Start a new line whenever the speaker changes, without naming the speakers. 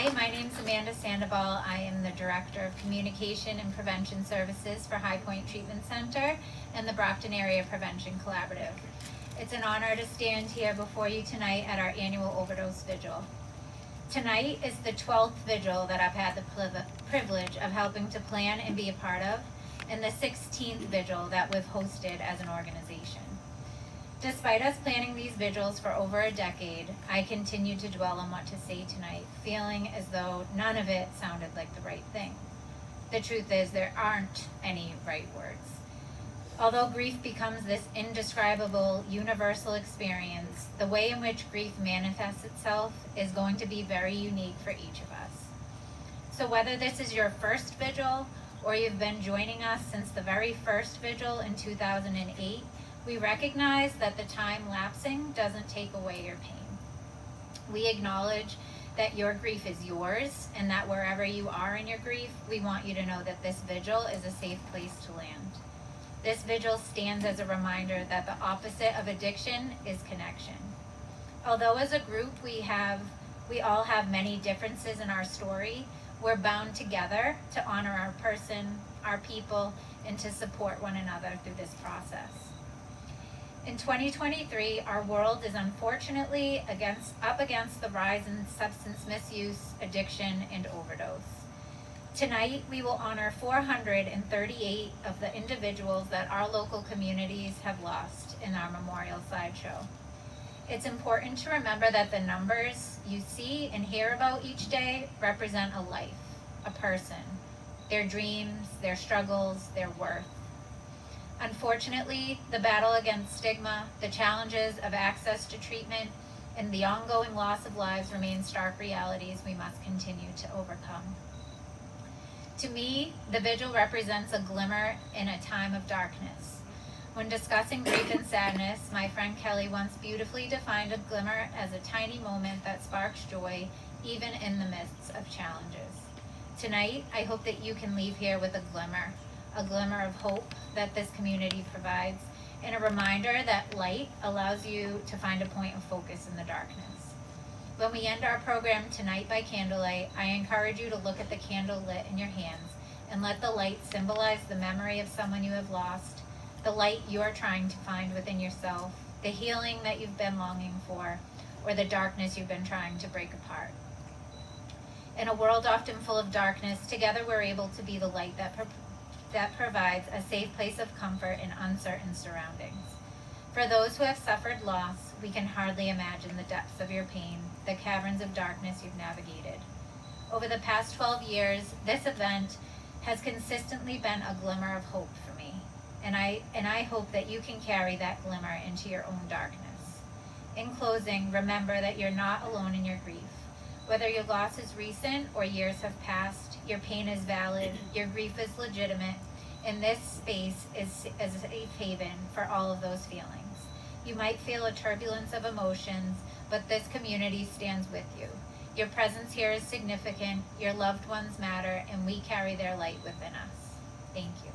Hi, my name is Amanda Sandoval. I am the Director of Communication and Prevention Services for High Point Treatment Center and the Brockton Area Prevention Collaborative. It's an honor to stand here before you tonight at our annual Overdose Vigil. Tonight is the 12th Vigil that I've had the privilege of helping to plan and be a part of, and the 16th Vigil that we've hosted as an organization. Despite us planning these vigils for over a decade, I continue to dwell on what to say tonight, feeling as though none of it sounded like the right thing. The truth is, there aren't any right words. Although grief becomes this indescribable, universal experience, the way in which grief manifests itself is going to be very unique for each of us. So whether this is your first vigil or you've been joining us since the very first vigil in 2008, we recognize that the time lapsing doesn't take away your pain. We acknowledge that your grief is yours, and that wherever you are in your grief, we want you to know that this vigil is a safe place to land. This vigil stands as a reminder that the opposite of addiction is connection. Although as a group we all have many differences in our story, we're bound together to honor our person, our people, and to support one another through this process. In 2023, our world is unfortunately up against the rise in substance misuse, addiction, and overdose. Tonight, we will honor 438 of the individuals that our local communities have lost in our memorial sideshow. It's important to remember that the numbers you see and hear about each day represent a life, a person, their dreams, their struggles, their worth. Unfortunately, the battle against stigma, the challenges of access to treatment, and the ongoing loss of lives remain stark realities we must continue to overcome. To me, the vigil represents a glimmer in a time of darkness. When discussing grief and sadness, my friend Kelly once beautifully defined a glimmer as a tiny moment that sparks joy even in the midst of challenges. Tonight, I hope that you can leave here with a glimmer of hope that this community provides, and a reminder that light allows you to find a point of focus in the darkness. When we end our program tonight by candlelight, I encourage you to look at the candle lit in your hands and let the light symbolize the memory of someone you have lost, the light you're trying to find within yourself, the healing that you've been longing for, or the darkness you've been trying to break apart. In a world often full of darkness, together we're able to be the light that provides a safe place of comfort in uncertain surroundings. For those who have suffered loss, we can hardly imagine the depths of your pain, the caverns of darkness you've navigated. Over the past 12 years, this event has consistently been a glimmer of hope for me, and I hope that you can carry that glimmer into your own darkness. In closing, remember that you're not alone in your grief. Whether your loss is recent or years have passed, your pain is valid, your grief is legitimate, and this space is a safe haven for all of those feelings. You might feel a turbulence of emotions, but this community stands with you. Your presence here is significant, your loved ones matter, and we carry their light within us. Thank you.